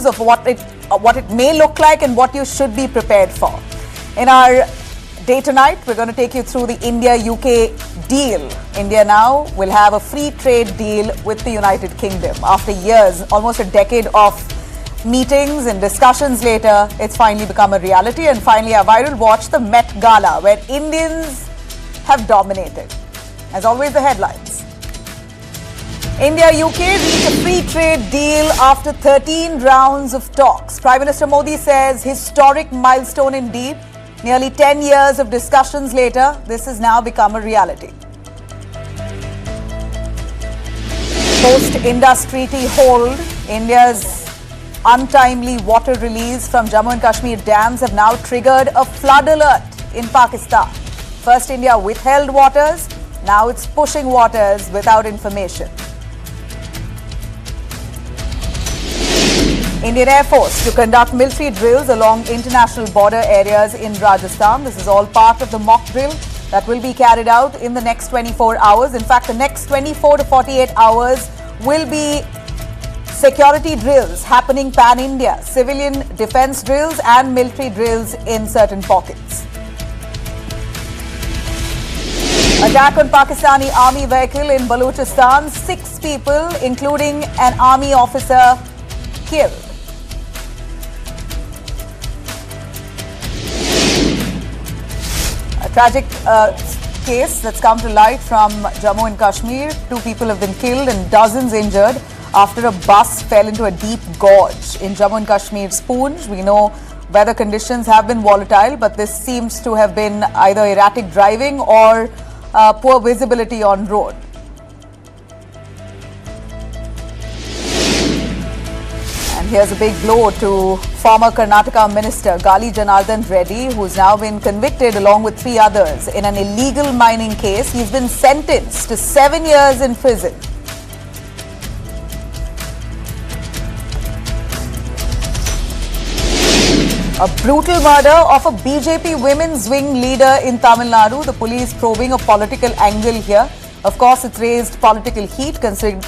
of what it may look like and what you should be prepared for. In our day tonight, we're going to take you through the India-UK deal. India now will have a free trade deal with the United Kingdom. After years, almost a decade of meetings and discussions later, it's finally become a reality. And finally, our viral watch, the Met Gala, where Indians have dominated. As always, the headlines. India-UK reach a free trade deal after 13 rounds of talks. Prime Minister Modi says historic milestone indeed. Nearly 10 years of discussions later, this has now become a reality. Post-Indus Treaty hold, India's untimely water release from Jammu and Kashmir dams have now triggered a flood alert in Pakistan. First, India withheld waters. Now it's pushing waters without information. Indian Air Force to conduct military drills along international border areas in Rajasthan. This is all part of the mock drill that will be carried out in the next 24 hours. In fact, the next 24 to 48 hours will be security drills happening pan-India, civilian defense drills and military drills in certain pockets. Attack on Pakistani army vehicle in Balochistan. 6 people, including an army officer, killed. A tragic case that's come to light from Jammu and Kashmir. 2 people have been killed and dozens injured after a bus fell into a deep gorge in Jammu and Kashmir's Poonch. We know weather conditions have been volatile, but this seems to have been either erratic driving or poor visibility on road. And here's a big blow to former Karnataka Minister Gali Janardhan Reddy, who's now been convicted along with 3 others in an illegal mining case. He's been sentenced to 7 years in prison. A brutal murder of a BJP women's wing leader in Tamil Nadu. The police probing a political angle here. Of course, it's raised political heat considering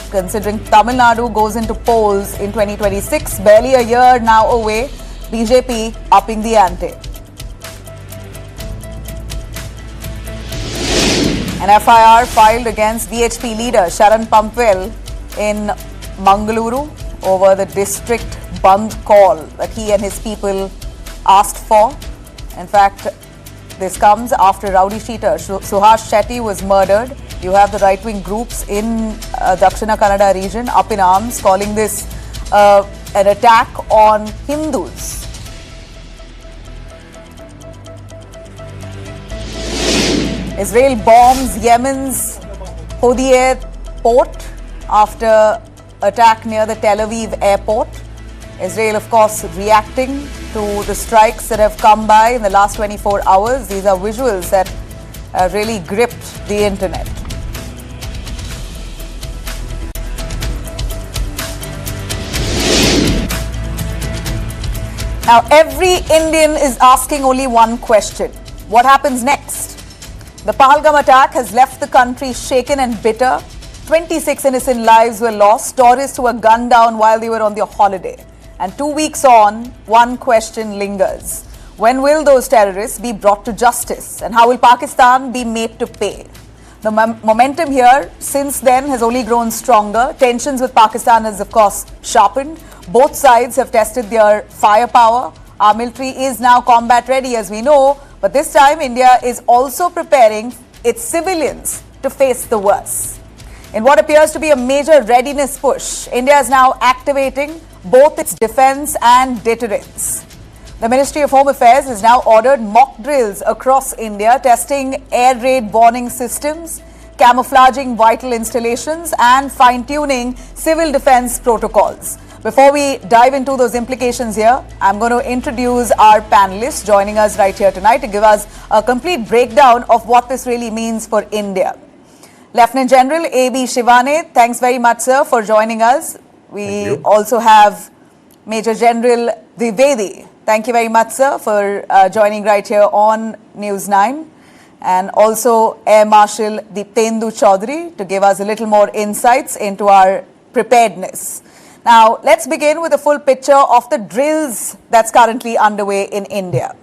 Tamil Nadu goes into polls in 2026. Barely a year now away. BJP upping the ante. An FIR filed against VHP leader Sharan Pumpwell in Mangaluru over the district Bandh call that he and his people asked for. In fact, this comes after rowdy sheeter Suhash Shetty was murdered. You have the right-wing groups in Dakshina Kannada region up in arms, calling this an attack on Hindus. Israel bombs Yemen's Hodeidah port after attack near the Tel Aviv airport. Israel, of course, reacting to the strikes that have come by in the last 24 hours. These are visuals that really gripped the internet. Now, every Indian is asking only one question. What happens next? The Pahalgam attack has left the country shaken and bitter. 26 innocent lives were lost. Tourists who were gunned down while they were on their holiday. And 2 weeks on, one question lingers. When will those terrorists be brought to justice? And how will Pakistan be made to pay? The momentum here since then has only grown stronger. Tensions with Pakistan has, of course, sharpened. Both sides have tested their firepower. Our military is now combat ready, as we know. But this time, India is also preparing its civilians to face the worst. In what appears to be a major readiness push, India is now activating both its defense and deterrence. The Ministry of Home Affairs has now ordered mock drills across India, testing air raid warning systems, camouflaging vital installations, and fine-tuning civil defense protocols. Before we dive into those implications here, I'm going to introduce our panelists joining us right here tonight to give us a complete breakdown of what this really means for India. Lieutenant General A.B. Shivane, thanks very much, sir, for joining us. We also have Major General Dwivedi. Thank you very much, sir, for joining right here on News9. And also Air Marshal Deeptendu Chaudhary to give us a little more insights into our preparedness. Now, let's begin with a full picture of the drills that's currently underway in India.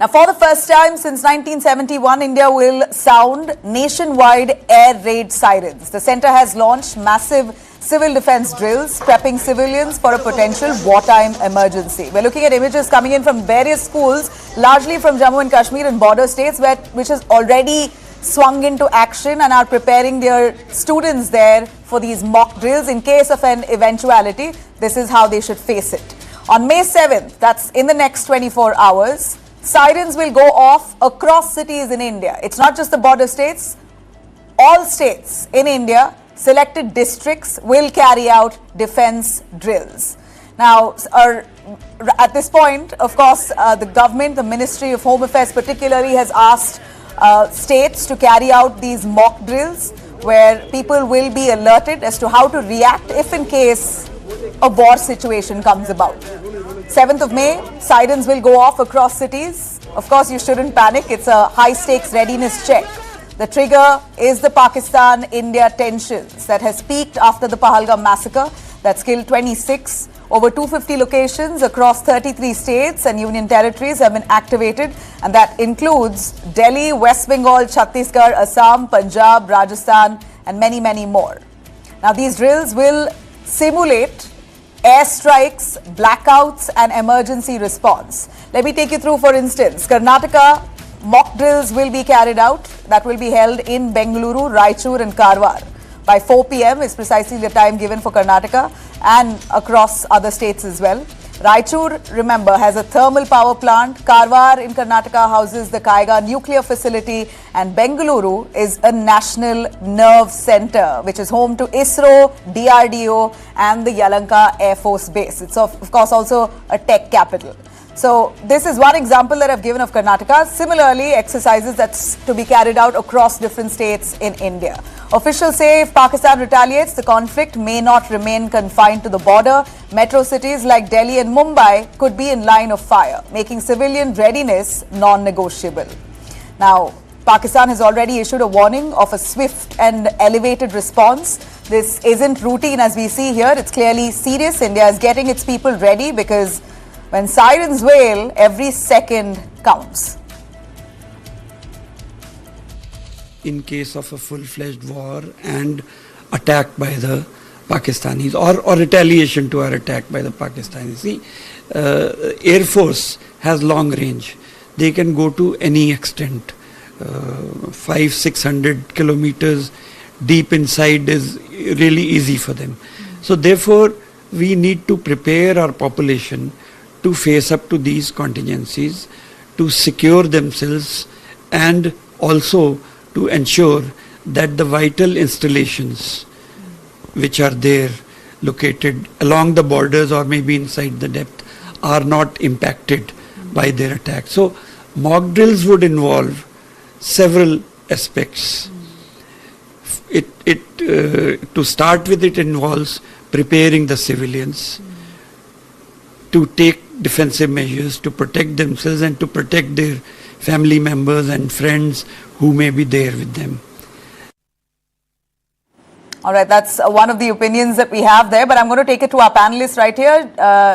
Now, for the first time since 1971, India will sound nationwide air raid sirens. The centre has launched massive civil defence drills, prepping civilians for a potential wartime emergency. We're looking at images coming in from various schools, largely from Jammu and Kashmir and border states, which has already swung into action and are preparing their students there for these mock drills in case of an eventuality. This is how they should face it. On May 7th, that's in the next 24 hours, sirens will go off across cities in India. It's not just the border states. All states in India, selected districts will carry out defense drills. Now, at this point, of course, the government, the Ministry of Home Affairs particularly, has asked states to carry out these mock drills where people will be alerted as to how to react if in case a war situation comes about. 7th of May, sirens will go off across cities. Of course, you shouldn't panic. It's a high-stakes readiness check. The trigger is the Pakistan-India tensions that has peaked after the Pahalgam massacre that's killed 26. Over 250 locations across 33 states and union territories have been activated, and that includes Delhi, West Bengal, Chhattisgarh, Assam, Punjab, Rajasthan, and many, many more. Now, these drills will simulate airstrikes, blackouts, and emergency response. Let me take you through, for instance, Karnataka. Mock drills will be carried out. That will be held in Bengaluru, Raichur, and Karwar. By 4 p.m. is precisely the time given for Karnataka and across other states as well. Raichur, remember, has a thermal power plant. Karwar in Karnataka houses the Kaiga nuclear facility, and Bengaluru is a national nerve center, which is home to ISRO, DRDO, and the Yalanka Air Force Base. It's of course also a tech capital. So this is one example that I've given of Karnataka. Similarly, exercises that's to be carried out across different states in India. Officials say if Pakistan retaliates, the conflict may not remain confined to the border. Metro cities like Delhi and Mumbai could be in line of fire, making civilian readiness non-negotiable. Now, Pakistan has already issued a warning of a swift and elevated response. This isn't routine as we see here. It's clearly serious. India is getting its people ready because when sirens wail, every second counts. In case of a full-fledged war and attack by the Pakistanis or retaliation to our attack by the Pakistanis. See, Air Force has long range. They can go to any extent. 500-600 kilometers deep inside is really easy for them. So therefore, we need to prepare our population to face up to these contingencies, to secure themselves, and also to ensure that the vital installations which are there located along the borders or maybe inside the depth are not impacted by their attack. So mock drills would involve several aspects. To start with, it involves preparing the civilians to take defensive measures to protect themselves and to protect their family members and friends who may be there with them. All right, that's one of the opinions that we have there, but I'm going to take it to our panelists right here.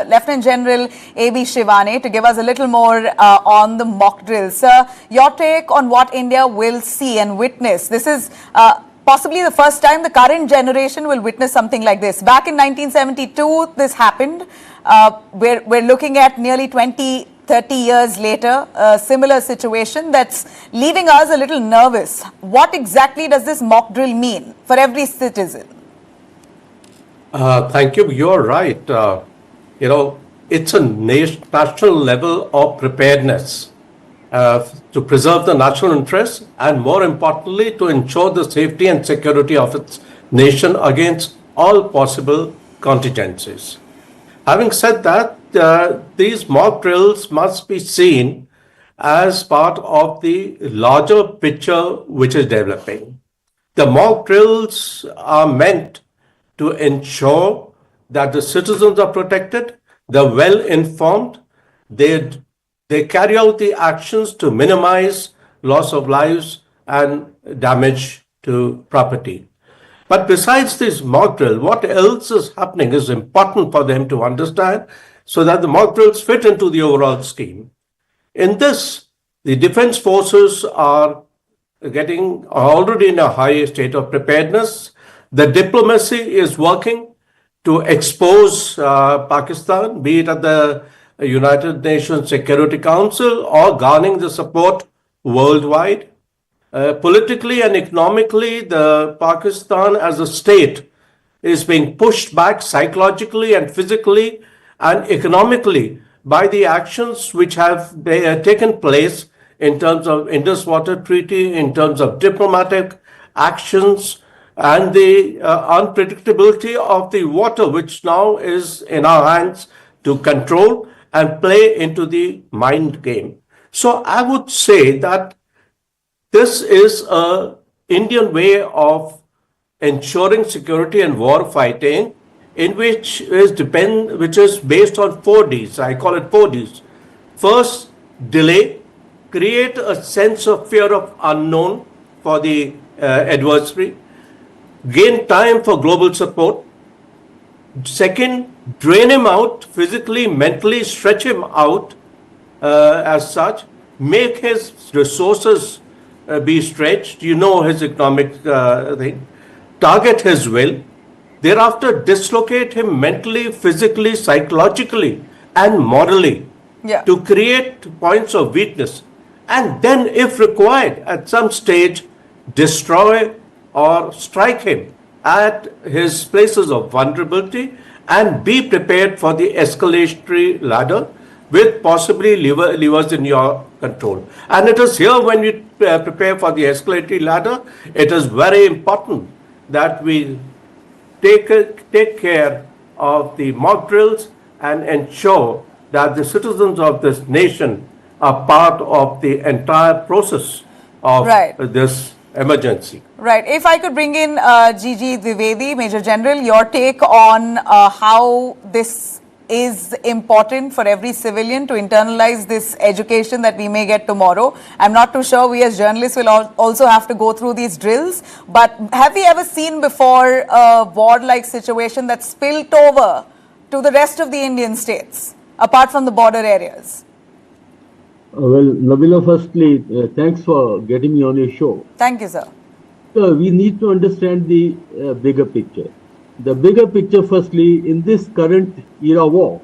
Lieutenant General A.B. Shivane, to give us a little more on the mock drills. Sir, your take on what India will see and witness. This is possibly the first time the current generation will witness something like this. Back in 1972, this happened. We're looking at nearly 20-30 years later, a similar situation that's leaving us a little nervous. What exactly does this mock drill mean for every citizen? Thank you. You're right. It's a national level of preparedness to preserve the national interests and, more importantly, to ensure the safety and security of its nation against all possible contingencies. Having said that, these mock drills must be seen as part of the larger picture which is developing. The mock drills are meant to ensure that the citizens are protected, they're well informed, they carry out the actions to minimize loss of lives and damage to property. But besides this mock drill, what else is happening is important for them to understand so that the mock drills fit into the overall scheme. In this, the defense forces are already in a high state of preparedness. The diplomacy is working to expose Pakistan, be it at the United Nations Security Council or garnering the support worldwide. Politically and economically, the Pakistan as a state is being pushed back psychologically and physically and economically by the actions which have taken place in terms of Indus Water Treaty, in terms of diplomatic actions, and the unpredictability of the water, which now is in our hands to control and play into the mind game. So I would say that this is an Indian way of ensuring security and war fighting, in which is based on 4Ds. I call it 4Ds. First, delay, create a sense of fear of unknown for the adversary, gain time for global support. Second, drain him out physically, mentally, stretch him out as such, make his resources be stretched, his economic thing, target his will, thereafter dislocate him mentally, physically, psychologically, and morally to create points of weakness. And then, if required, at some stage, destroy or strike him at his places of vulnerability and be prepared for the escalatory ladder with possibly levers in your control. And it is here when we prepare for the escalatory ladder, it is very important that we take care of the mock drills and ensure that the citizens of this nation are part of the entire process of this emergency. Right. If I could bring in Gigi Dwivedi, Major General, your take on how this is important for every civilian to internalize this education that we may get tomorrow. I'm not too sure we as journalists will also have to go through these drills, but have we ever seen before a war-like situation that spilled over to the rest of the Indian states, apart from the border areas? Well, Nabila, firstly, thanks for getting me on your show. Thank you, sir. We need to understand the bigger picture. The bigger picture, firstly, in this current era war,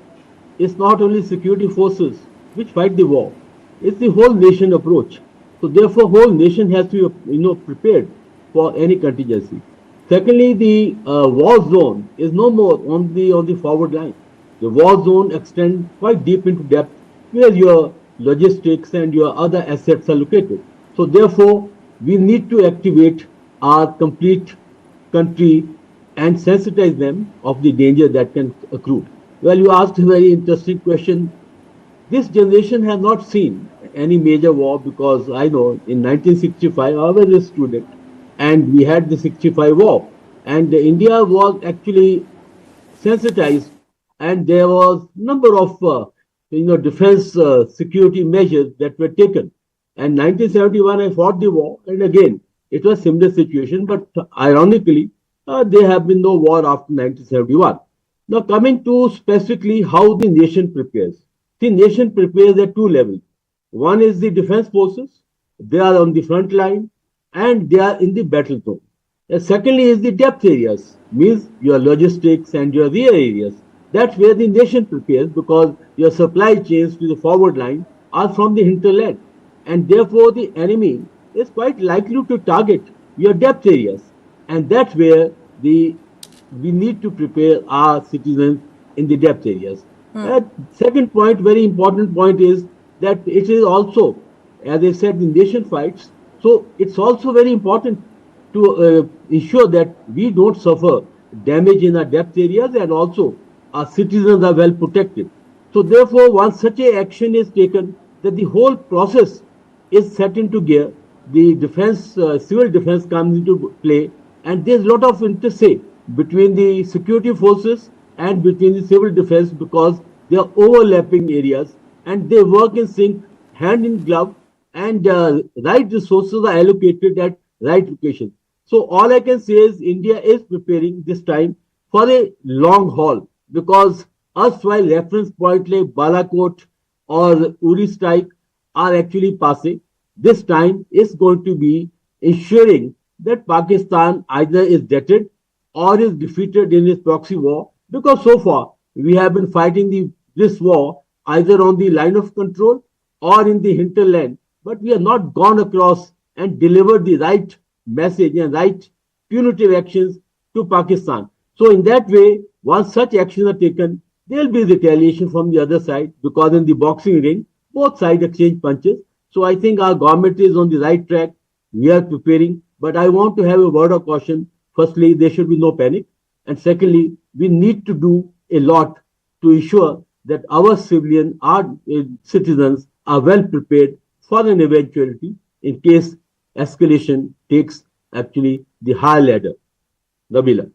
it's not only security forces which fight the war, it's the whole nation approach. So therefore, whole nation has to be prepared for any contingency. Secondly, the war zone is no more on the forward line. The war zone extends quite deep into depth where your logistics and your other assets are located. So therefore, we need to activate our complete country and sensitize them of the danger that can accrue. Well, you asked a very interesting question. This generation has not seen any major war because I know in 1965 I was a student and we had the 65 war and India was actually sensitized and there was number of defense security measures that were taken. And 1971 I fought the war and again it was similar situation, but ironically there have been no war after 1971. Now coming to specifically how the nation prepares. The nation prepares at two levels. One is the defense forces. They are on the front line and they are in the battle zone. And secondly is the depth areas, means your logistics and your rear areas. That's where the nation prepares because your supply chains to the forward line are from the hinterland. And therefore the enemy is quite likely to target your depth areas. And that's where we need to prepare our citizens in the depth areas. Second point, very important point is that it is also, as I said, the nation fights. So it's also very important to ensure that we don't suffer damage in our depth areas and also our citizens are well protected. So therefore, once such a action is taken, that the whole process is set into gear, the defense, civil defense comes into play, and there's a lot of interplay between the security forces and between the civil defense because they are overlapping areas and they work in sync, hand in glove, and right resources are allocated at right location. So all I can say is India is preparing this time for a long haul because erstwhile reference point like Balakot or Uri strike are actually passé. This time is going to be ensuring that Pakistan either is deterred or is defeated in its proxy war because so far we have been fighting this war either on the line of control or in the hinterland, but we have not gone across and delivered the right message and right punitive actions to Pakistan. So in that way, once such actions are taken, there will be retaliation from the other side because in the boxing ring, both sides exchange punches. So I think our government is on the right track. We are preparing, but I want to have a word of caution. Firstly, there should be no panic. And secondly, we need to do a lot to ensure that our citizens are well prepared for an eventuality in case escalation takes actually the higher ladder. Nabila.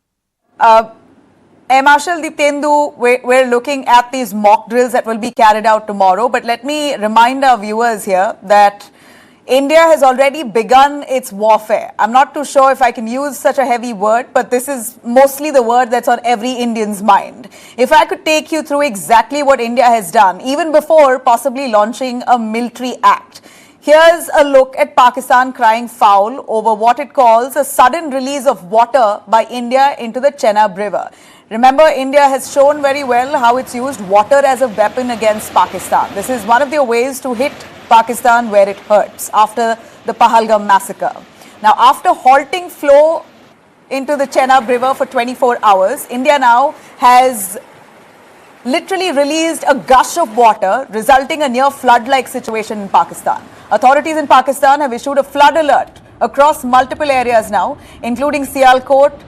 Air Marshal Diptendu, we're looking at these mock drills that will be carried out tomorrow. But let me remind our viewers here that India has already begun its warfare. I'm not too sure if I can use such a heavy word, but this is mostly the word that's on every Indian's mind. If I could take you through exactly what India has done, even before possibly launching a military act. Here's a look at Pakistan crying foul over what it calls a sudden release of water by India into the Chenab River. Remember, India has shown very well how it's used water as a weapon against Pakistan. This is one of their ways to hit Pakistan where it hurts after the Pahalgam massacre. Now, after halting flow into the Chenab River for 24 hours, India now has literally released a gush of water, resulting in a near flood-like situation in Pakistan. Authorities in Pakistan have issued a flood alert across multiple areas now, including Sialkot,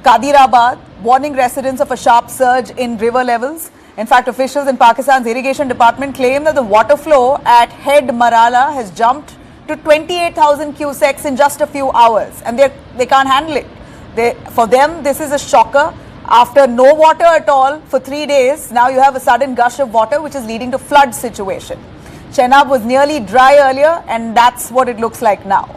Kadirabad, warning residents of a sharp surge in river levels. In fact, officials in Pakistan's irrigation department claim that the water flow at Head Marala has jumped to 28,000 cusecs in just a few hours, and they can't handle it. For them, this is a shocker. After no water at all for 3 days, now you have a sudden gush of water which is leading to flood situation. Chenab was nearly dry earlier, and that's what it looks like now.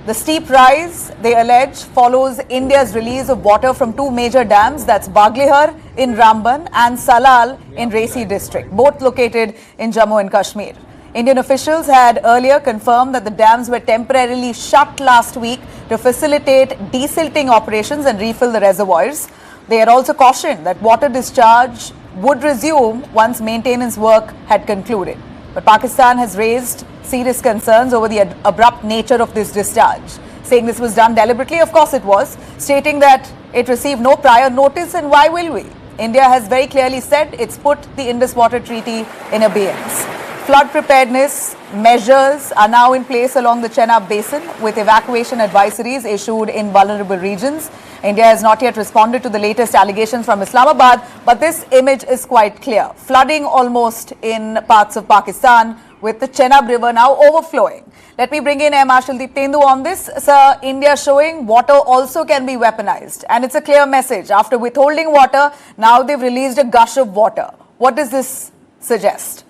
The steep rise, they allege, follows India's release of water from two major dams, that's Baglihar in Ramban and Salal in Resi district, both located in Jammu and Kashmir. Indian officials had earlier confirmed that the dams were temporarily shut last week to facilitate desilting operations and refill the reservoirs. They had also cautioned that water discharge would resume once maintenance work had concluded. But Pakistan has raised serious concerns over the abrupt nature of this discharge, saying this was done deliberately. Of course it was, stating that it received no prior notice, and why will we? India has very clearly said it's put the Indus Water Treaty in abeyance. Flood preparedness measures are now in place along the Chenab Basin, with evacuation advisories issued in vulnerable regions. India has not yet responded to the latest allegations from Islamabad, but this image is quite clear. Flooding almost in parts of Pakistan, with the Chenab River now overflowing. Let me bring in Air Marshal Diptendu on this. Sir, India showing water also can be weaponized, and it's a clear message. After withholding water, now they've released a gush of water. What does this suggest?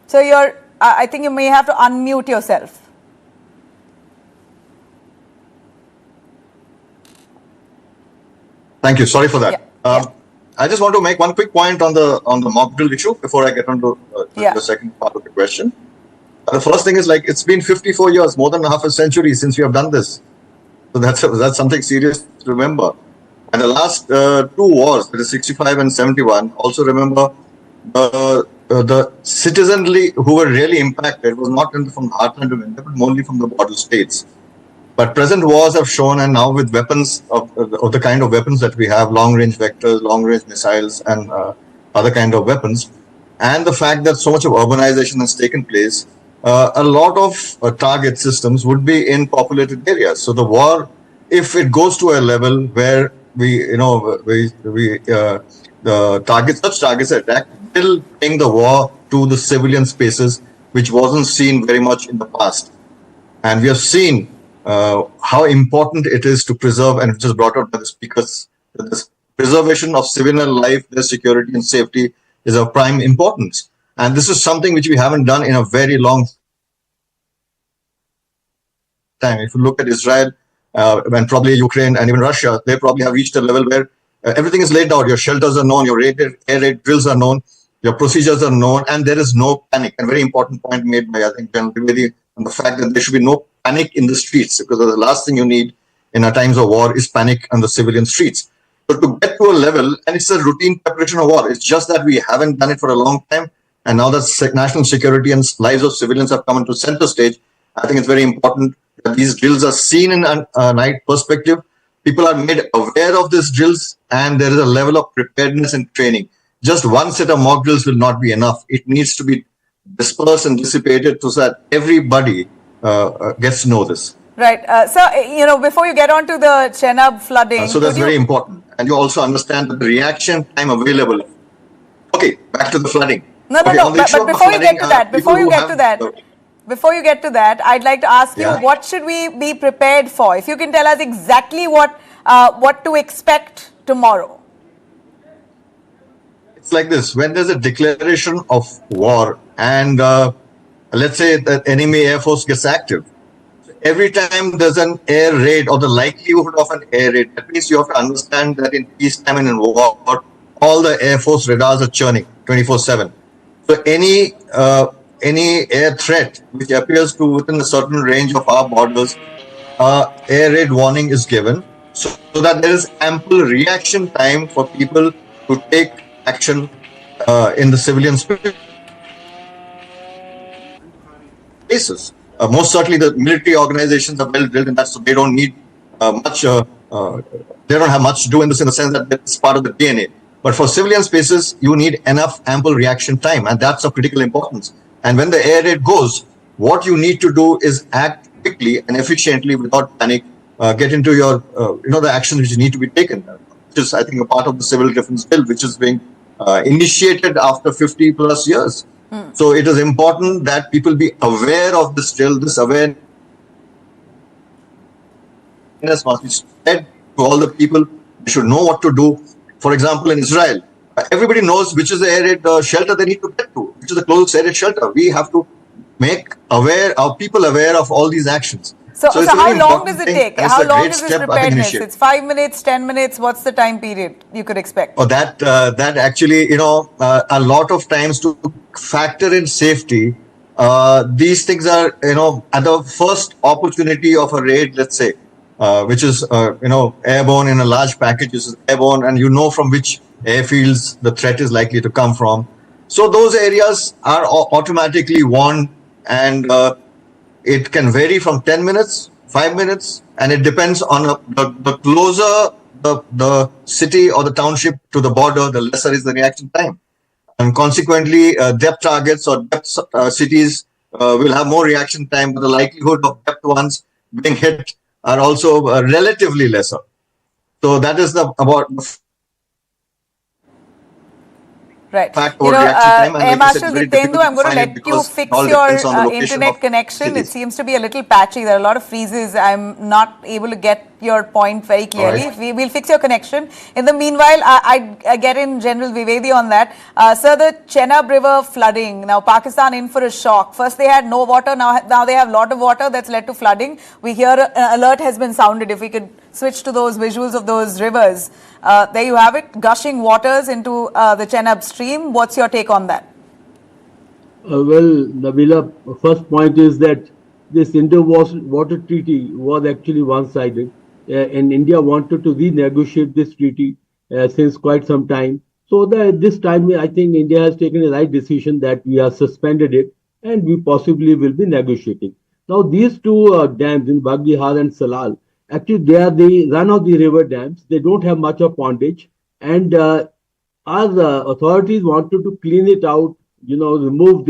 So I think you may have to unmute yourself. Thank you. Sorry for that. I just want to make one quick point on the mock drill issue before I get on to the second part of the question. The first thing is, like, it's been 54 years, more than half a century since we have done this. So that's something serious to remember. And the last two wars, that is 65 and 71, also remember the citizenry who were really impacted was not from the heartland of India, but only from the border states. But present wars have shown, and now with weapons of the kind of weapons that we have, long-range vectors, long-range missiles, and other kind of weapons, and the fact that so much of urbanization has taken place, a lot of target systems would be in populated areas. So the war, if it goes to a level where such targets are attacked, will bring the war to the civilian spaces, which wasn't seen very much in the past. And we have seen how important it is to preserve, and which is brought out by the speakers, that this preservation of civilian life, their security and safety is of prime importance. And this is something which we haven't done in a very long time. If you look at Israel, and probably Ukraine and even Russia, they probably have reached a level where everything is laid out. Your shelters are known, your air raid drills are known, your procedures are known, and there is no panic. And very important point made by, I think, General Trivedi, on the fact that there should be no panic in the streets, because the last thing you need in our times of war is panic on the civilian streets. So to get to a level, and it's a routine preparation of war, it's just that we haven't done it for a long time. And now that national security and lives of civilians have come into center stage, I think it's very important that these drills are seen in a night perspective. People are made aware of these drills, and there is a level of preparedness and training. Just one set of mock drills will not be enough. It needs to be dispersed and dissipated so that everybody gets to know this. Right. So, before you get on to the Chenab flooding. So that's very important. And you also understand that the reaction time available. Okay, back to the flooding. No, but before you get to that, I'd like to ask you, what should we be prepared for? If you can tell us exactly what to expect tomorrow. It's like this: when there's a declaration of war, and let's say the enemy air force gets active, every time there's an air raid or the likelihood of an air raid, that means you have to understand that in peacetime and in war, all the air force radars are churning 24/7. So any air threat which appears to within a certain range of our borders, air raid warning is given, so that there is ample reaction time for people to take action in the civilian spaces. Most certainly, the military organizations are well drilled in that, so they don't need much. They don't have much to do in this, in the sense that it's part of the DNA. But for civilian spaces, you need enough ample reaction time, and that's of critical importance. And when the air raid goes, what you need to do is act quickly and efficiently without panic. Get into your, the actions which need to be taken, which is, I think, a part of the civil defense bill, which is being initiated after 50 plus years. So it is important that people be aware of this drill. This awareness must be spread to all the people. They should know what to do. For example, in Israel, everybody knows which is the air raid shelter they need to get to, which is the closest air raid shelter. We have to make our people aware of all these actions. So how long does it take? How long is this preparedness? It's 5 minutes, 10 minutes. What's the time period you could expect? Oh, that actually, a lot of times to factor in safety, these things are, at the first opportunity of a raid, let's say, which is, airborne in a large package, is airborne, and from which airfields the threat is likely to come from. So those areas are automatically warned, and it can vary from 10 minutes, 5 minutes, and it depends on the closer the city or the township to the border, the lesser is the reaction time. And consequently, depth targets or depth cities will have more reaction time, but the likelihood of depth ones being hit are also relatively lesser. So that is about right. Air Marshal Jitendu, I'm going to let you fix your internet connection. It seems to be a little patchy. There are a lot of freezes. I'm not able to get your point very clearly. Right. We'll fix your connection. In the meanwhile, I get in General Vivedi on that. Sir, the Chenab River flooding. Now, Pakistan in for a shock. First, they had no water. Now they have a lot of water. That's led to flooding. We hear an alert has been sounded. If we could switch to those visuals of those rivers. There you have it. Gushing waters into the Chenab stream. What's your take on that? Well, Nabila, first point is that this inter-water treaty was actually one-sided. And India wanted to renegotiate this treaty since quite some time. So this time, I think India has taken a right decision that we have suspended it, and we possibly will be negotiating. Now, these two dams in Bagdihar and Salal, actually, they are the run-of-the-river dams. They don't have much of pondage. And our authorities wanted to clean it out, remove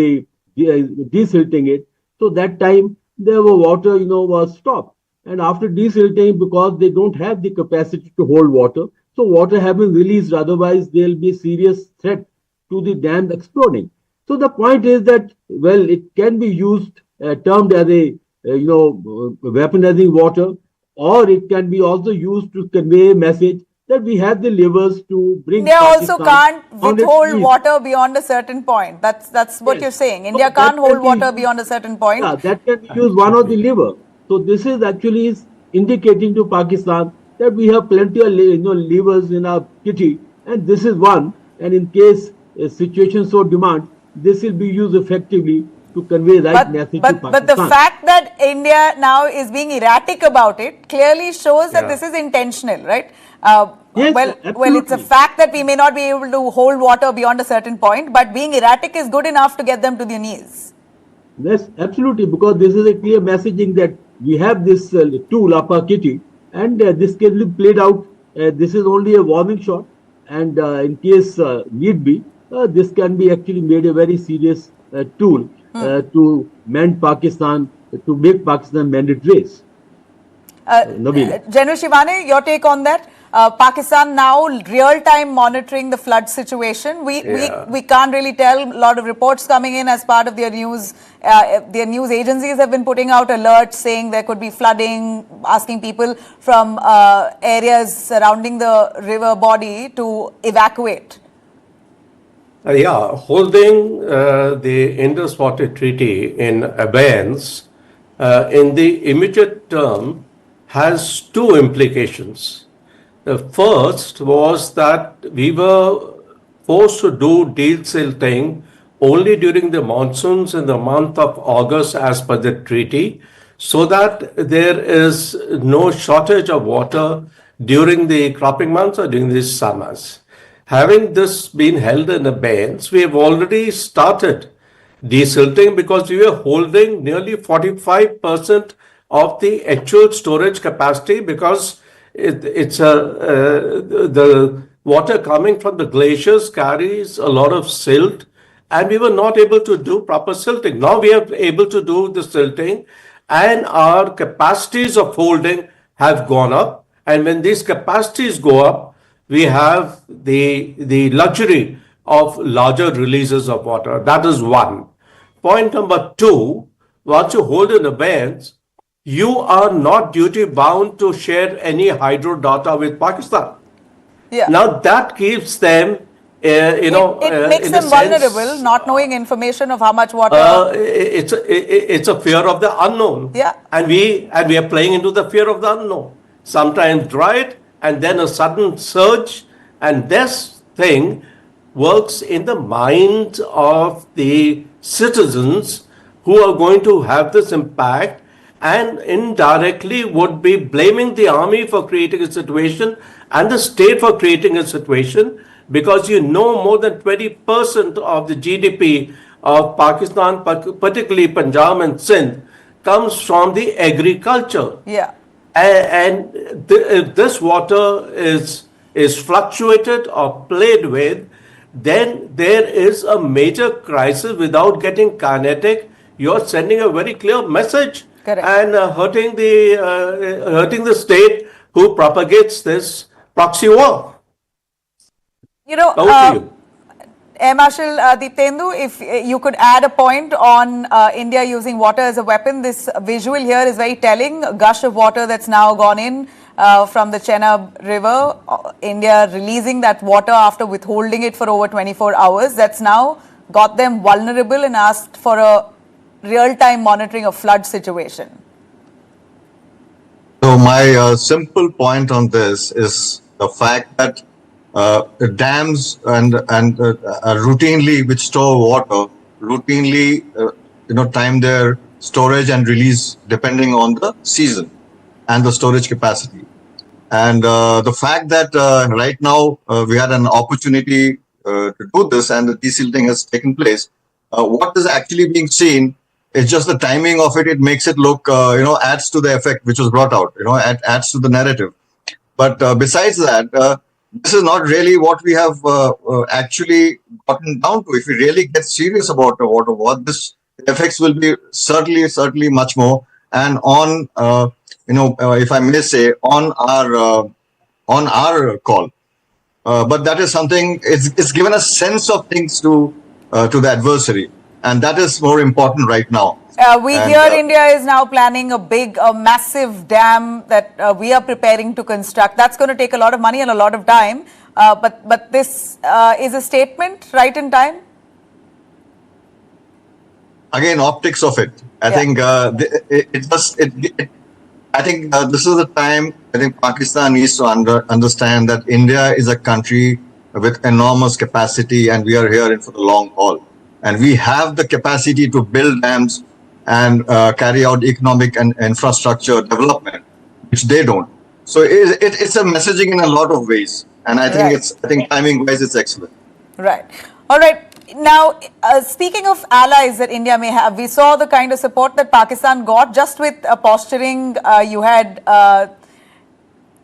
desilting it. So that time, there were water, was stopped. And after desilting, because they don't have the capacity to hold water, so water have been released. Otherwise, there will be a serious threat to the dam exploding. So the point is that, well, it can be used, termed as a, weaponizing water, or it can be also used to convey a message that we have the levers to bring India also Pakistan can't on its withhold knees. water beyond a certain point. That's what Yes. you're saying. So India that can't can hold be water used- beyond a certain point. Yeah, that can be used one of the lever. So this is actually is indicating to Pakistan that we have plenty of levers in our kitty, and this is one. And in case a situation so demand, this will be used effectively to convey right message to Pakistan. But the fact that India now is being erratic about it clearly shows that Yeah. this is intentional, right? Yes, well, it's a absolutely. fact that we may not be able to hold water beyond a certain point, but being erratic is good enough to get them to their knees. Yes, absolutely, because this is a clear messaging that we have this tool, Upper Kitty, and this can be played out. This is only a warning shot, and in case need be, this can be actually made a very serious tool to mend Pakistan, to make Pakistan mend its ways. Nabila. General Shivani, your take on that? Pakistan now real-time monitoring the flood situation. We can't really tell. A lot of reports coming in as part of their news. Their news agencies have been putting out alerts saying there could be flooding, asking people from areas surrounding the river body to evacuate. Holding the Indus Water Treaty in abeyance in the immediate term has two implications. The first was that we were forced to do deal silting only during the monsoons in the month of August as per the treaty, so that there is no shortage of water during the cropping months or during the summers. Having this been held in abeyance, we have already started desilting because we were holding nearly 45% of the actual storage capacity because the water coming from the glaciers carries a lot of silt, and we were not able to do proper silting. Now we are able to do the silting, and our capacities of holding have gone up. And when these capacities go up, we have the luxury of larger releases of water. That is one. Point number two, once you hold in abeyance, you are not duty bound to share any hydro data with Pakistan. Yeah. Now that keeps them, It makes in them a vulnerable, sense, not knowing information of how much water. it's a fear of the unknown. Yeah. And we are playing into the fear of the unknown. Sometimes dry, and then a sudden surge, and this thing works in the mind of the citizens who are going to have this impact, and indirectly would be blaming the army for creating a situation and the state for creating a situation, because more than 20% of the GDP of Pakistan, particularly Punjab and Sindh, comes from the agriculture. Yeah. And if this water is fluctuated or played with, then there is a major crisis. Without getting kinetic, you're sending a very clear message. Correct. And hurting the state who propagates this proxy war. Over to you. Air Marshal Deeptendu, if you could add a point on India using water as a weapon. This visual here is very telling. A gush of water that's now gone in from the Chenab River. India releasing that water after withholding it for over 24 hours. That's now got them vulnerable and asked for a real-time monitoring of flood situation. So my simple point on this is the fact that dams and routinely which store water routinely time their storage and release depending on the season and the storage capacity. And the fact that right now we had an opportunity to do this and the desilting has taken place, what is actually being seen is just the timing of it. It makes it look, adds to the effect which was brought out, adds to the narrative. But besides that, this is not really what we have actually gotten down to. If we really get serious about the water war, this effects will be certainly much more. And on, if I may say, on our call. But that is something. It's given a sense of things to the adversary. And that is more important right now. We hear India is now planning a massive dam that we are preparing to construct. That's going to take a lot of money and a lot of time. But this is a statement right in time? Again, optics of it. I think I think this is the time. I think Pakistan needs to understand that India is a country with enormous capacity, and we are here in for the long haul. And we have the capacity to build dams and carry out economic and infrastructure development, which they don't. So it's a messaging in a lot of ways, and I think timing-wise, it's excellent. Right. All right. Now, speaking of allies that India may have, we saw the kind of support that Pakistan got just with posturing. You had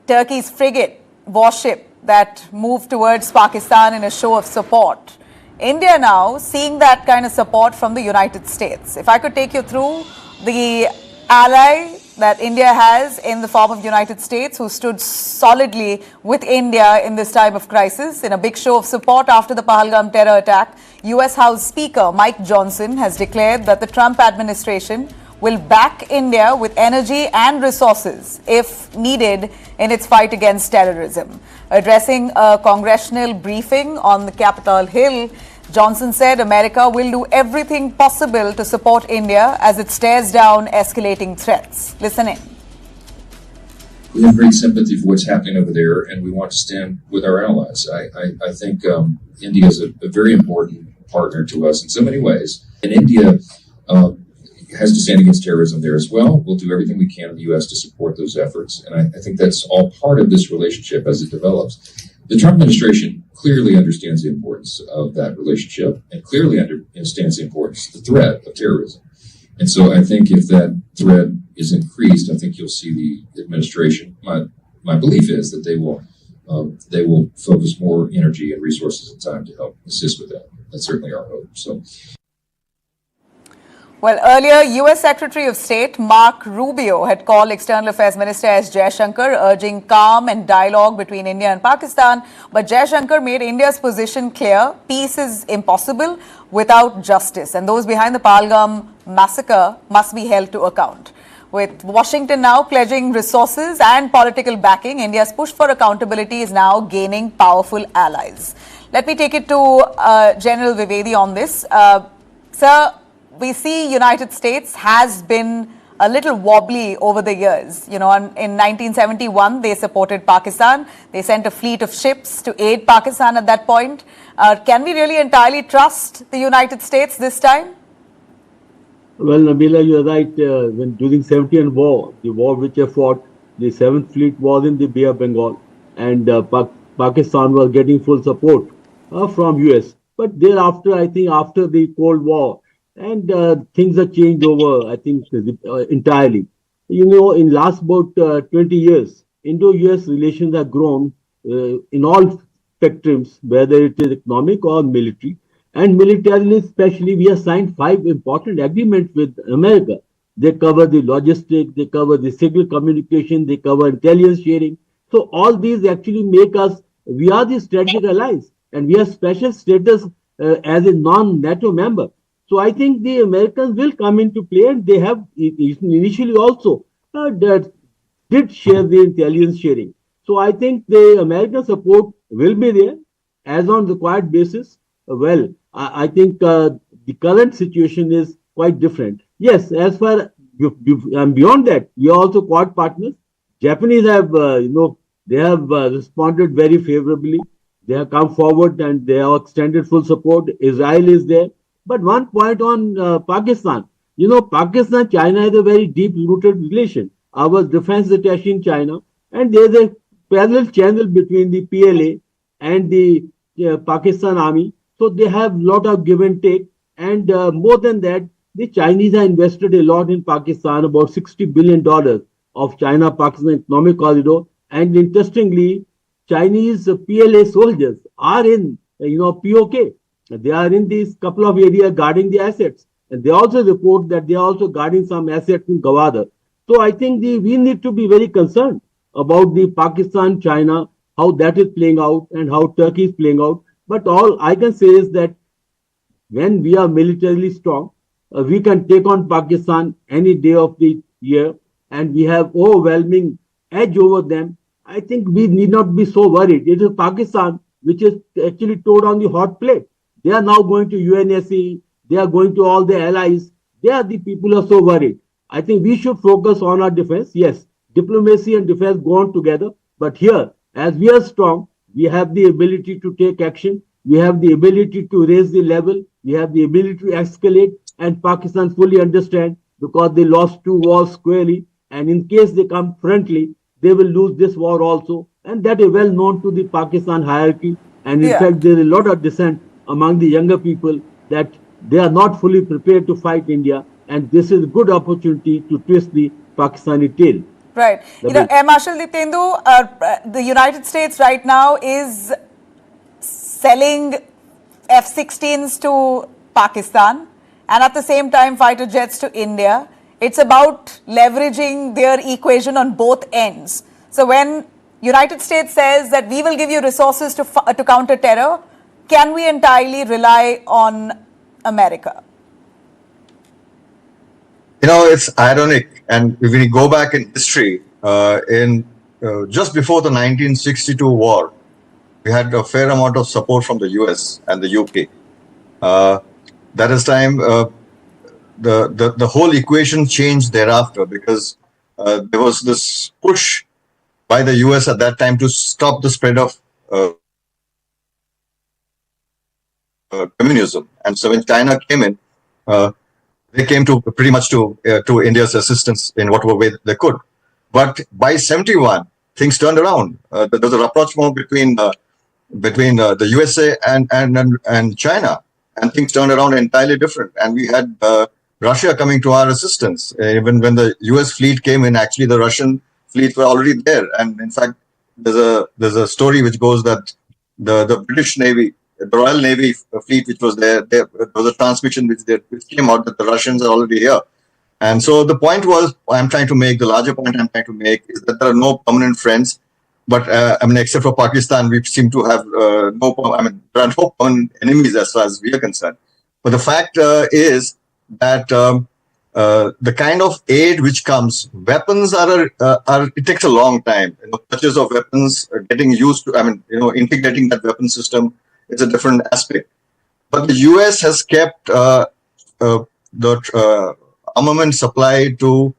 Turkey's frigate warship that moved towards Pakistan in a show of support. India now seeing that kind of support from the United States. If I could take you through the ally that India has in the form of United States, who stood solidly with India in this time of crisis in a big show of support after the Pahalgam terror attack. US House Speaker Mike Johnson has declared that the Trump administration will back India with energy and resources if needed in its fight against terrorism. Addressing a congressional briefing on the Capitol Hill, Johnson said America will do everything possible to support India as it stares down escalating threats. Listen in. We have great sympathy for what's happening over there, and we want to stand with our allies. I think India is a very important partner to us in so many ways. And India has to stand against terrorism there as well. We'll do everything we can in the U.S. to support those efforts. And I think that's all part of this relationship as it develops. The Trump administration clearly understands the importance of that relationship and clearly understands the importance of the threat of terrorism. And so I think if that threat is increased, I think you'll see the administration. My belief is that they will focus more energy and resources and time to help assist with that. That's certainly our hope. So. Well, earlier, U.S. Secretary of State Mark Rubio had called External Affairs Minister S. Jaishankar, urging calm and dialogue between India and Pakistan. But Jaishankar made India's position clear. Peace is impossible without justice, and those behind the Pahalgam massacre must be held to account. With Washington now pledging resources and political backing, India's push for accountability is now gaining powerful allies. Let me take it to General Vivedi on this. Sir, we see United States has been a little wobbly over the years. You know, in 1971, they supported Pakistan. They sent a fleet of ships to aid Pakistan at that point. Can we really entirely trust the United States this time? Well, Nabila, you're right. When during 70th war, the war which I fought, the 7th Fleet was in the Bay of Bengal, and Pakistan was getting full support from US. But thereafter, I think after the Cold War, and things have changed over, I think, entirely. You know, in last about 20 years, Indo-US relations have grown in all spectrums, whether it is economic or military. And militarily, especially, we have signed 5 important agreements with America. They cover the logistics, they cover the signal communication, they cover intelligence sharing. So all these actually make us, we are the strategic allies, and we have special status as a non-NATO member. So I think the Americans will come into play, and they have initially also did share the intelligence sharing. So I think the American support will be there as on required basis. Well, I think the current situation is quite different. Yes, as far beyond that, we are also Quad partners. Japanese have, they have responded very favorably. They have come forward and they have extended full support. Israel is there. But one point on Pakistan, you know, Pakistan-China has a very deep-rooted relation. Our defense attaché in China, and there's a parallel channel between the PLA and the Pakistan Army. So they have a lot of give and take. And more than that, the Chinese have invested a lot in Pakistan, about $60 billion of China-Pakistan economic corridor. And interestingly, Chinese PLA soldiers are in, POK. They are in these couple of areas guarding the assets. And they also report that they are also guarding some assets in Gwadar. So I think we need to be very concerned about the Pakistan-China, how that is playing out and how Turkey is playing out. But all I can say is that when we are militarily strong, we can take on Pakistan any day of the year, and we have overwhelming edge over them. I think we need not be so worried. It is Pakistan which is actually told on the hot plate. They are now going to UNSC, they are going to all the allies. They are the people who are so worried. I think we should focus on our defense. Yes, diplomacy and defense go on together. But here, as we are strong, we have the ability to take action. We have the ability to raise the level. We have the ability to escalate. And Pakistan fully understand because they lost 2 wars squarely. And in case they come friendly, they will lose this war also. And that is well known to the Pakistan hierarchy. And in fact, there is a lot of dissent among the younger people that they are not fully prepared to fight India. And this is a good opportunity to twist the Pakistani tail. Right. Marshal Diptendu, the United States right now is selling F-16s to Pakistan and at the same time fighter jets to India. It's about leveraging their equation on both ends. So when United States says that we will give you resources to counter terror, can we entirely rely on America? It's ironic, and if we go back in history, just before the 1962 war, we had a fair amount of support from the US and the UK. That is time the whole equation changed thereafter because there was this push by the US at that time to stop the spread of communism. And so when China came in, they came to pretty much to India's assistance in whatever way they could. But by 71, things turned around. There was a rapprochement between the USA and China, and things turned around entirely different. And we had Russia coming to our assistance. Even when the US fleet came in, actually the Russian fleet were already there. And in fact, there's a story which goes that the British Navy, the Royal Navy fleet which was there was a transmission which came out that the Russians are already here. And so the point was, the larger point I'm trying to make is that there are no permanent friends, but except for Pakistan, we seem to have there are no permanent enemies as far as we are concerned. But the fact is that the kind of aid which comes, weapons it takes a long time. Purchase of weapons, getting used to, integrating that weapon system, it's a different aspect. But the US has kept the armament supply to,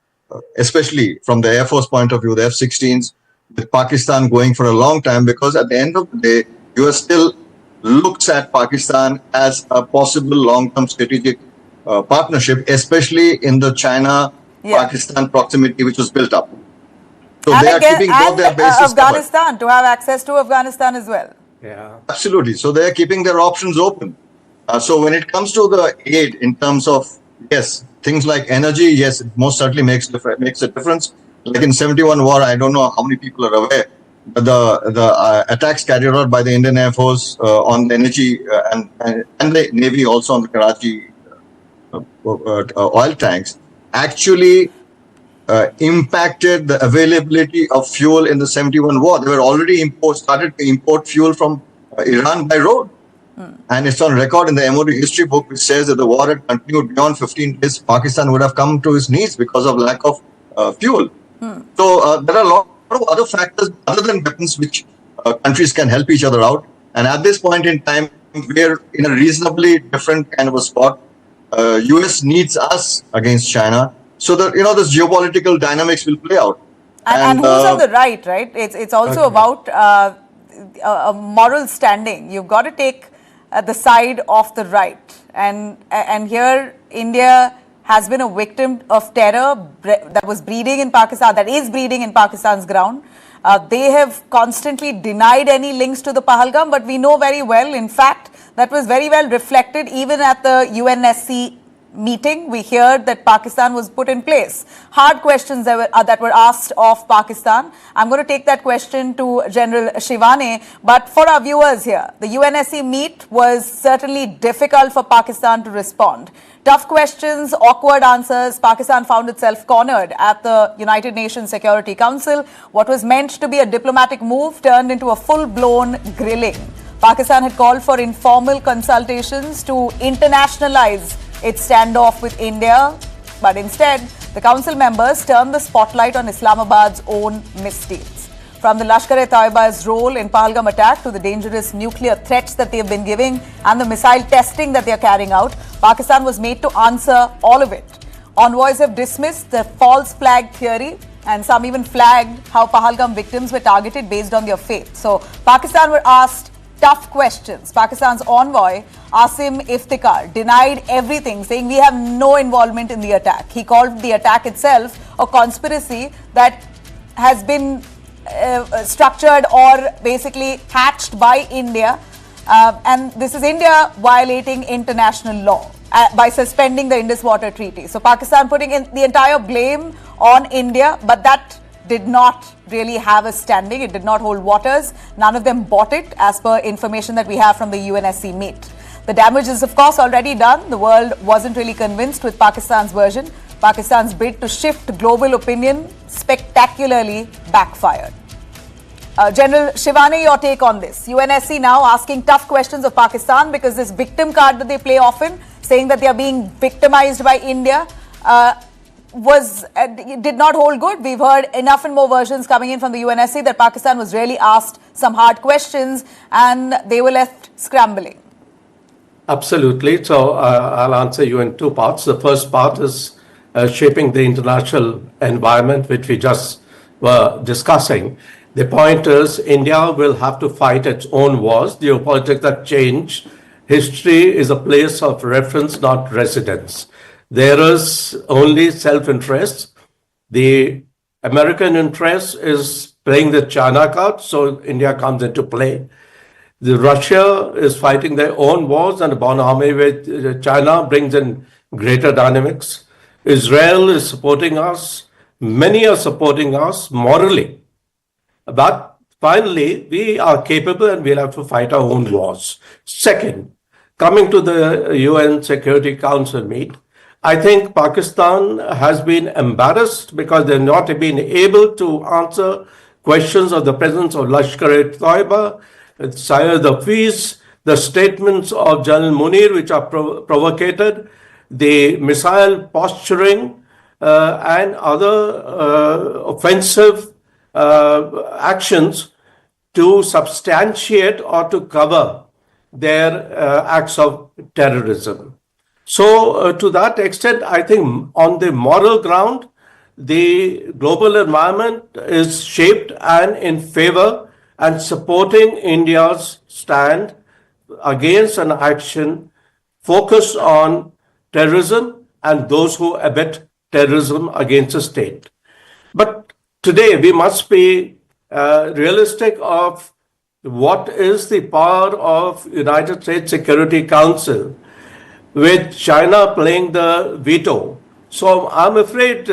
especially from the Air Force point of view, the F-16s, with Pakistan going for a long time, because at the end of the day, US still looks at Pakistan as a possible long-term strategic partnership, especially in the China-Pakistan proximity which was built up. So and they are keeping both their bases Afghanistan, covered. to have access to Afghanistan as well. Yeah, absolutely. So they are keeping their options open. So when it comes to the aid in terms of, yes, things like energy, yes, it most certainly makes a difference. Like in 71 war, I don't know how many people are aware, but the attacks carried out by the Indian Air Force on the energy and the Navy also on the Karachi oil tanks actually impacted the availability of fuel in the 71 war. They were already started to import fuel from Iran by road. And it's on record in the MOD history book, which says that the war had continued beyond 15 days. Pakistan would have come to its knees because of lack of fuel. So there are a lot of other factors other than weapons which countries can help each other out. And at this point in time, we're in a reasonably different kind of a spot. US needs us against China, so that this geopolitical dynamics will play out. And who's on the right? It's also about a moral standing. You've got to take the side of the right, and here India has been a victim of terror that was breeding in Pakistan, that is breeding in Pakistan's ground. They have constantly denied any links to the Pahalgam, but we know very well, in fact, that was very well reflected even at the UNSC meeting. We heard that Pakistan was put in place. Hard questions that were asked of Pakistan. I'm going to take that question to General Shivane, but for our viewers here, the UNSC meet was certainly difficult for Pakistan to respond. Tough questions, awkward answers. Pakistan found itself cornered at the United Nations Security Council. What was meant to be a diplomatic move turned into a full-blown grilling. Pakistan had called for informal consultations to internationalize its standoff with India, but instead, the council members turned the spotlight on Islamabad's own misdeeds. From the Lashkar-e-Taiba's role in Pahalgam attack to the dangerous nuclear threats that they have been giving and the missile testing that they are carrying out, Pakistan was made to answer all of it. Envoys have dismissed the false flag theory, and some even flagged how Pahalgam victims were targeted based on their faith. So Pakistan were asked tough questions. Pakistan's envoy, Asim Iftikhar, denied everything, saying we have no involvement in the attack. He called the attack itself a conspiracy that has been structured or basically hatched by India. And this is India violating international law by suspending the Indus Water Treaty. So Pakistan putting in the entire blame on India, but that did not really have a standing. It did not hold waters. None of them bought it, as per information that we have from the UNSC meet. The damage is, of course, already done. The world wasn't really convinced with Pakistan's version. Pakistan's bid to shift global opinion spectacularly backfired. General Shivani, your take on this. UNSC now asking tough questions of Pakistan because this victim card that they play often, saying that they are being victimized by India, did not hold good. We've heard enough and more versions coming in from the UNSC that Pakistan was really asked some hard questions and they were left scrambling. Absolutely. So I'll answer you in two parts. The first part is shaping the international environment, which we just were discussing. The point is India will have to fight its own wars. Geopolitics that change. History is a place of reference, not residence. There is only self-interest. The American interest is playing the China card, so India comes into play. The Russia is fighting their own wars, and the Bon Army with China brings in greater dynamics. Israel is supporting us. Many are supporting us morally. But finally, we are capable and we'll have to fight our own wars. Second, coming to the UN Security Council meet, I think Pakistan has been embarrassed because they've not been able to answer questions of the presence of Lashkar-e-Taiba, Syed Hafiz, the statements of General Munir, which are provocated, the missile posturing and other offensive actions to substantiate or to cover their acts of terrorism. So to that extent, I think on the moral ground, the global environment is shaped and in favor and supporting India's stand against an action focused on terrorism and those who abet terrorism against a state. But today we must be realistic of what is the power of United States Security Council, with China playing the veto. So I'm afraid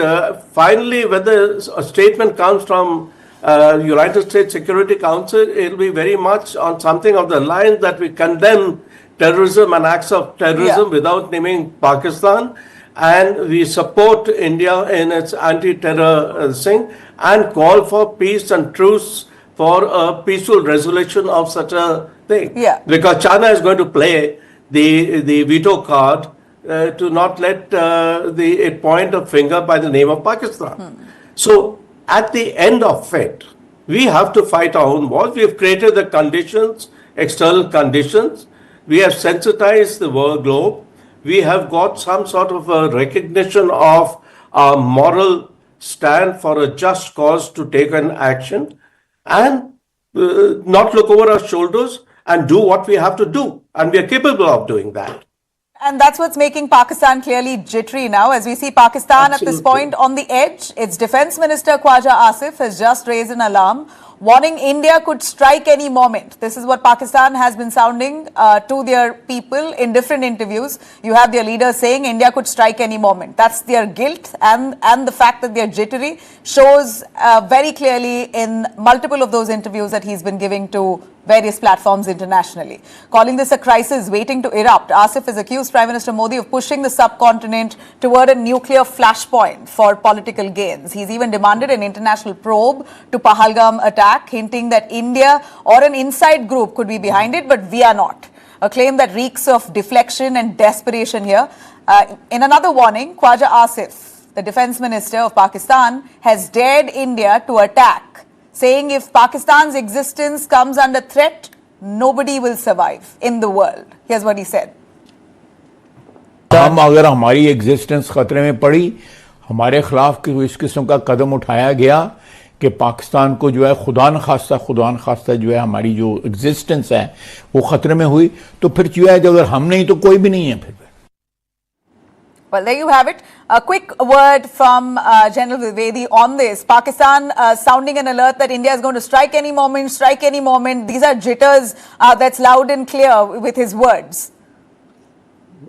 finally whether a statement comes from United States Security Council, it'll be very much on something of the line that we condemn terrorism and acts of terrorism without naming Pakistan, and we support India in its anti-terror thing and call for peace and truce for a peaceful resolution of such a thing. Because China is going to play the veto card to not let it point a finger by the name of Pakistan. So at the end of it, we have to fight our own wars. We have created the conditions, external conditions. We have sensitized the world globe. We have got some sort of a recognition of our moral stand for a just cause to take an action and not look over our shoulders and do what we have to do. And we are capable of doing that. And that's what's making Pakistan clearly jittery now, as we see Pakistan at this point on the edge. Its Defense Minister Khwaja Asif has just raised an alarm, warning India could strike any moment. This is what Pakistan has been sounding to their people in different interviews. You have their leaders saying India could strike any moment. That's their guilt, and the fact that they're jittery shows very clearly in multiple of those interviews that he's been giving to various platforms internationally. Calling this a crisis waiting to erupt, Asif has accused Prime Minister Modi of pushing the subcontinent toward a nuclear flashpoint for political gains. He's even demanded an international probe to Pahalgam attack, hinting that India or an inside group could be behind it, but we are not. A claim that reeks of deflection and desperation here. In another warning, Khwaja Asif, the Defence Minister of Pakistan, has dared India to attack, saying if Pakistan's existence comes under threat, nobody will survive in the world. Here's what he said. हम अगर हमारी existence खतरे में पड़ी, हमारे खिलाफ इस किस्म का कदम उठाया गया कि पाकिस्तान को जो है खुदा न खास्ता जो है हमारी जो एग्जिस्टेंस है वो खतरे में हुई, तो फिर जो है अगर हम नहीं तो कोई भी नहीं है फिर. Well, there you have it. A quick word from General Vivedi on this. Pakistan sounding an alert that India is going to strike any moment. These are jitters. That's loud and clear with his words.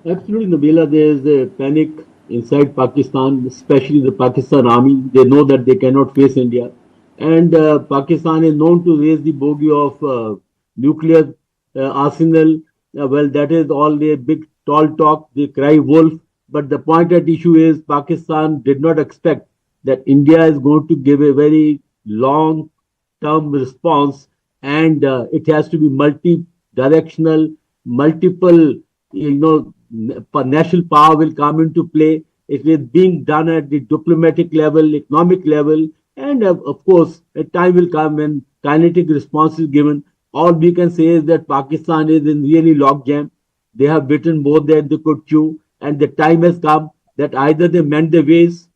Absolutely, Nabila. There is a panic inside Pakistan, especially the Pakistan army. They know that they cannot face India. And Pakistan is known to raise the bogey of nuclear arsenal. Well, that is all their big tall talk. They cry wolf. But the point at issue is Pakistan did not expect that India is going to give a very long-term response, and it has to be multi-directional, multiple, national power will come into play. It is being done at the diplomatic level, economic level, and of course, a time will come when kinetic response is given. All we can say is that Pakistan is in really logjam. They have bitten more than they could chew. And the time has come that either they mend their ways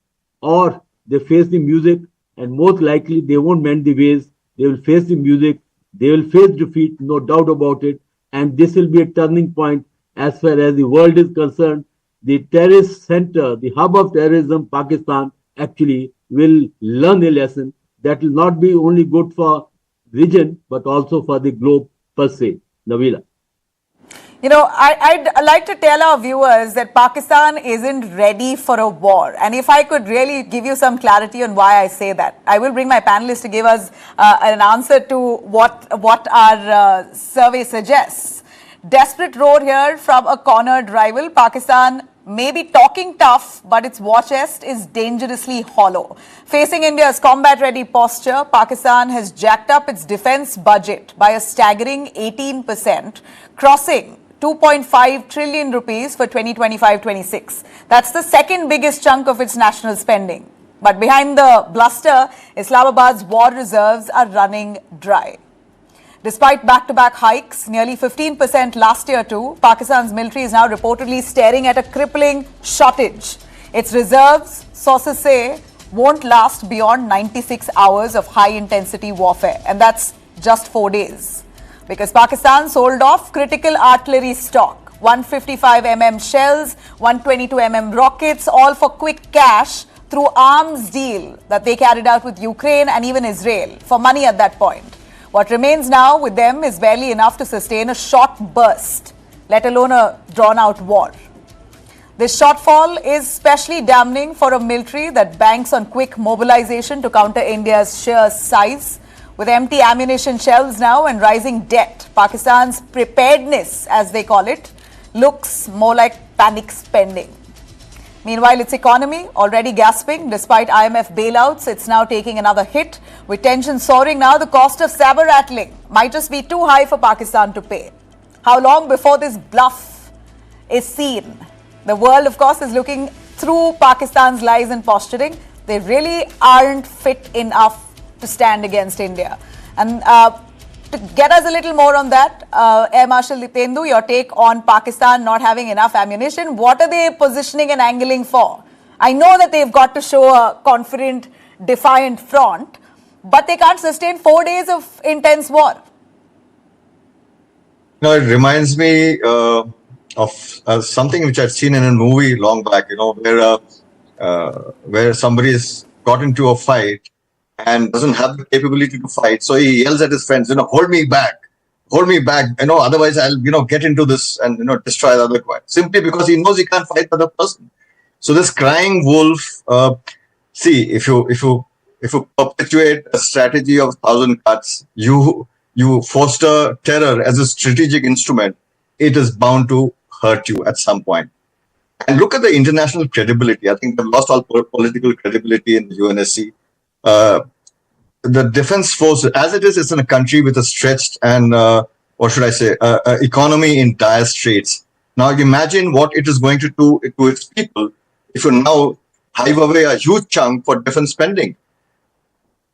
or they face the music, and most likely they won't mend the ways. They will face the music. They will face defeat, no doubt about it. And this will be a turning point as far as the world is concerned. The terrorist center, the hub of terrorism, Pakistan, actually will learn a lesson that will not be only good for region, but also for the globe per se. Nabila. You know, I'd like to tell our viewers that Pakistan isn't ready for a war. And if I could really give you some clarity on why I say that, I will bring my panelists to give us an answer to what our survey suggests. Desperate roar here from a cornered rival. Pakistan may be talking tough, but its war chest is dangerously hollow. Facing India's combat-ready posture, Pakistan has jacked up its defense budget by a staggering 18%, crossing 2.5 trillion rupees for 2025-26. That's the second biggest chunk of its national spending. But behind the bluster, Islamabad's war reserves are running dry. Despite back-to-back hikes, nearly 15% last year too, Pakistan's military is now reportedly staring at a crippling shortage. Its reserves, sources say, won't last beyond 96 hours of high-intensity warfare. And that's just 4 days. Because Pakistan sold off critical artillery stock, 155mm shells, 122mm rockets, all for quick cash through arms deal that they carried out with Ukraine and even Israel for money at that point. What remains now with them is barely enough to sustain a short burst, let alone a drawn-out war. This shortfall is especially damning for a military that banks on quick mobilization to counter India's sheer size. With empty ammunition shelves now and rising debt, Pakistan's preparedness, as they call it, looks more like panic spending. Meanwhile, its economy, already gasping despite IMF bailouts, it's now taking another hit. With tension soaring now, the cost of saber rattling might just be too high for Pakistan to pay. How long before this bluff is seen? The world, of course, is looking through Pakistan's lies and posturing. They really aren't fit enough to stand against India. And to get us a little more on that, Air Marshal Dipendu, your take on Pakistan not having enough ammunition. What are they positioning and angling for? I know that they've got to show a confident, defiant front, but they can't sustain 4 days of intense war. No, it reminds me of something which I've seen in a movie long back, where somebody's got into a fight and doesn't have the capability to fight. So he yells at his friends, hold me back, otherwise I'll, get into this and, destroy the other guy. Simply because he knows he can't fight the other person. So this crying wolf, if you perpetuate a strategy of 1,000 cuts, you you foster terror as a strategic instrument, it is bound to hurt you at some point. And look at the international credibility. I think they've lost all political credibility in the UNSC. The defense force, as it is, it's in a country with a stretched and, economy in dire straits. Now imagine what it is going to do to its people if you now hive away a huge chunk for defense spending.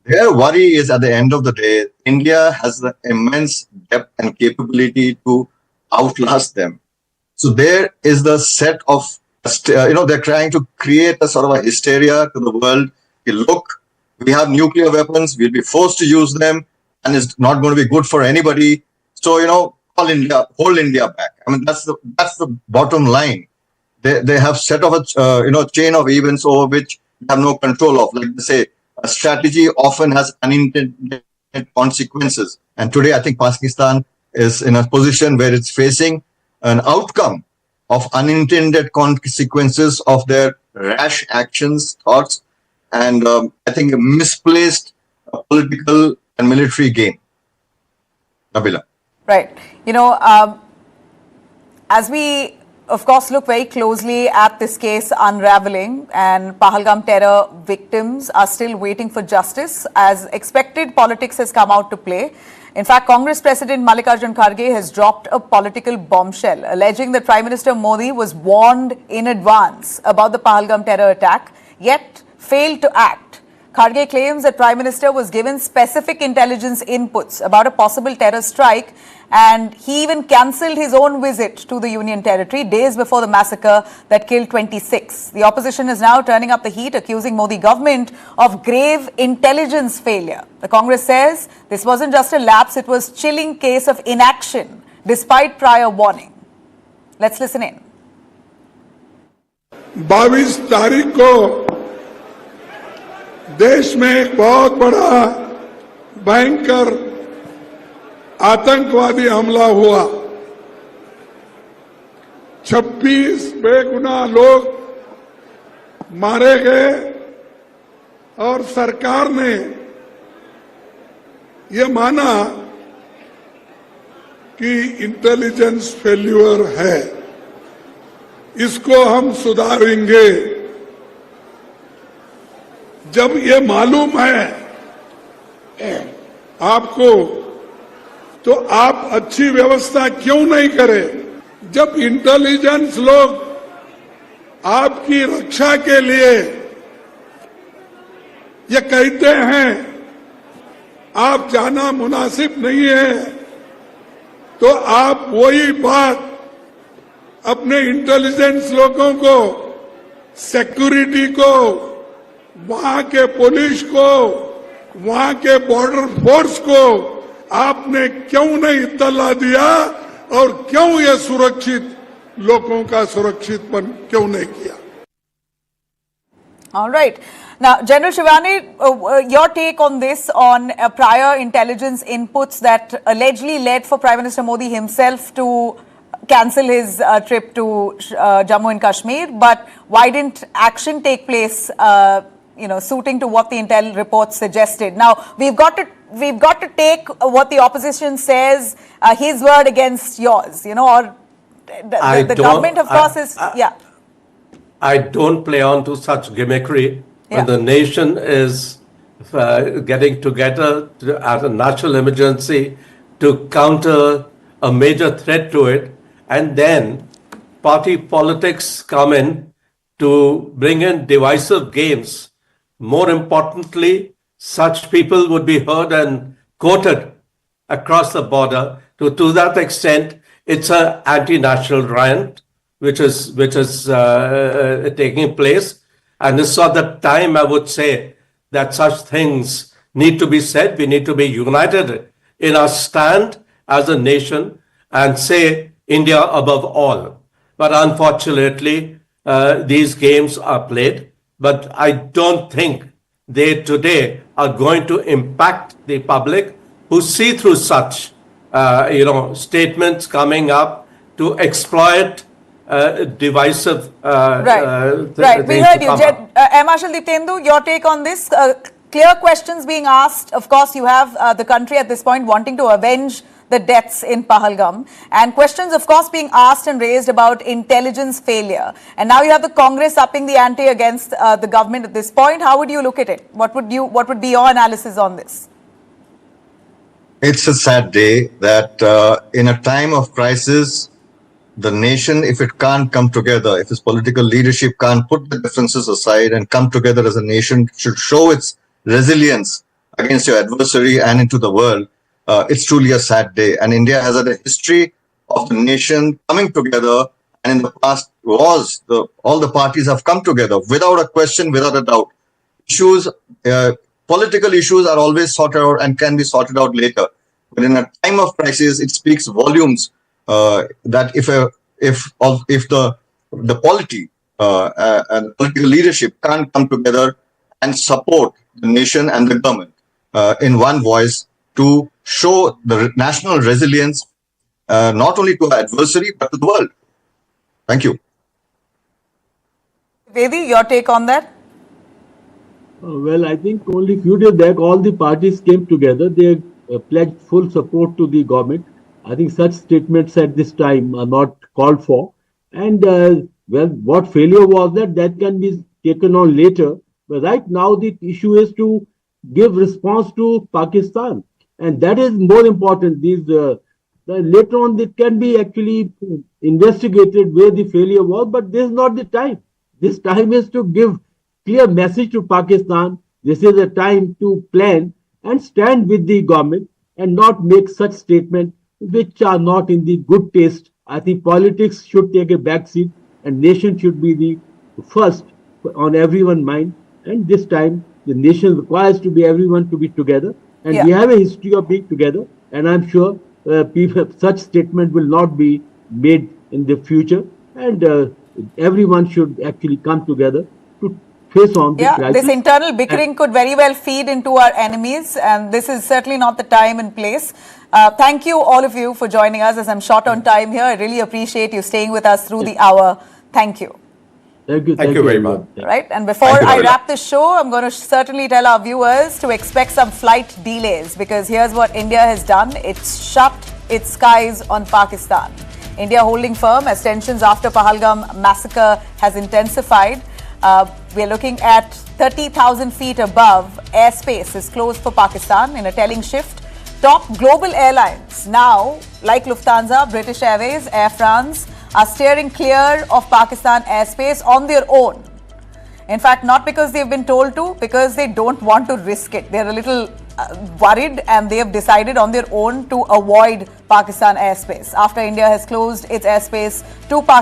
Their worry is, at the end of the day, India has the immense depth and capability to outlast them. So there is the set of, they're trying to create a sort of a hysteria to the world. Look, we have nuclear weapons, we'll be forced to use them, and it's not going to be good for anybody. So, hold India back. I mean, that's the bottom line. They have set off a chain of events over which they have no control of. Like they say, a strategy often has unintended consequences. And today, I think Pakistan is in a position where it's facing an outcome of unintended consequences of their rash actions, thoughts, and I think a misplaced political and military game. Nabila. Right. As we, of course, look very closely at this case unraveling, and Pahalgam terror victims are still waiting for justice. As expected, politics has come out to play. In fact, Congress President Mallikarjun Kharge has dropped a political bombshell, alleging that Prime Minister Modi was warned in advance about the Pahalgam terror attack, yet failed to act. Kharge claims that Prime Minister was given specific intelligence inputs about a possible terror strike, and he even cancelled his own visit to the Union Territory days before the massacre that killed 26. The opposition is now turning up the heat, accusing Modi government of grave intelligence failure. The Congress says this wasn't just a lapse, it was a chilling case of inaction despite prior warning. Let's listen in. 22 तारीख को देश में एक बहुत बड़ा भयंकर आतंकवादी हमला हुआ। 26 बेगुनाह लोग मारे गए और सरकार ने ये माना कि इंटेलिजेंस फेल्यूर है, इसको हम सुधारेंगे। जब ये मालूम है आपको, तो आप अच्छी व्यवस्था क्यों नहीं करें? जब इंटेलिजेंस लोग आपकी रक्षा के लिए ये कहते हैं आप जाना मुनासिब नहीं है, तो आप वही बात अपने इंटेलिजेंस लोगों को, सिक्योरिटी को, वहां के पुलिस को, वहां के बॉर्डर फोर्स को आपने क्यों नहीं इत्तला दिया और क्यों ये सुरक्षित लोगों का सुरक्षितपन क्यों नहीं किया? All right. Now, General Shivani, your take on this, on prior intelligence inputs that allegedly led for Prime Minister Modi himself to cancel his trip to Jammu and Kashmir, but why didn't action take place, suiting to what the intel reports suggested? Now, we've got to take what the opposition says, his word against yours, or the government, of course, is, I don't play on to such gimmickry. When the nation is getting together as a national emergency to counter a major threat to it, and then party politics come in to bring in divisive games. More importantly, such people would be heard and quoted across the border. To that extent, it's an anti-national riot which is taking place. And it's not the time, I would say, that such things need to be said. We need to be united in our stand as a nation and say India above all. But unfortunately, these games are played. But I don't think they today are going to impact the public who see through such, statements coming up to exploit divisive. Right. We heard you. Air Marshal Diptendu, your take on this? clear questions being asked. Of course, you have the country at this point wanting to avenge the deaths in Pahalgam, and questions, of course, being asked and raised about intelligence failure. And now you have the Congress upping the ante against the government at this point. How would you look at it? What would be your analysis on this? It's a sad day that in a time of crisis, the nation, if it can't come together, if its political leadership can't put the differences aside and come together as a nation, should show its resilience against your adversary and into the world, it's truly a sad day. And India has had a history of the nation coming together, and in the past wars, all the parties have come together without a question, without a doubt. Political issues are always sorted out and can be sorted out later. But in a time of crisis, it speaks volumes that if the polity and political leadership can't come together and support the nation and the government in one voice to show the national resilience, not only to our adversary, but to the world. Thank you. Vedi, your take on that? Well, I think only a few days back, all the parties came together. They pledged full support to the government. I think such statements at this time are not called for. And well, what failure was that can be taken on later. But right now, the issue is to give response to Pakistan. And that is more important. Later on, it can be actually investigated where the failure was, but this is not the time. This time is to give clear message to Pakistan. This is a time to plan and stand with the government and not make such statements which are not in the good taste. I think politics should take a back seat and nation should be the first on everyone's mind. And this time, the nation requires everyone to be together. And we have a history of being together, and I'm sure such statement will not be made in the future, and everyone should actually come together to face on the crisis. This internal bickering could very well feed into our enemies, and this is certainly not the time and place. Thank you, all of you, for joining us, as I'm short on time here. I really appreciate you staying with us through the hour. Thank you. Thank you very much. Right, and before I wrap this show, I'm going to certainly tell our viewers to expect some flight delays, because here's what India has done. It's shut its skies on Pakistan. India holding firm as tensions after Pahalgam massacre has intensified. We're looking at 30,000 feet above. Airspace is closed for Pakistan in a telling shift. Top global airlines now, like Lufthansa, British Airways, Air France, are steering clear of Pakistan airspace on their own. In fact, not because they've been told to, because they don't want to risk it. They're a little worried, and they have decided on their own to avoid Pakistan airspace after India has closed its airspace to Pakistan.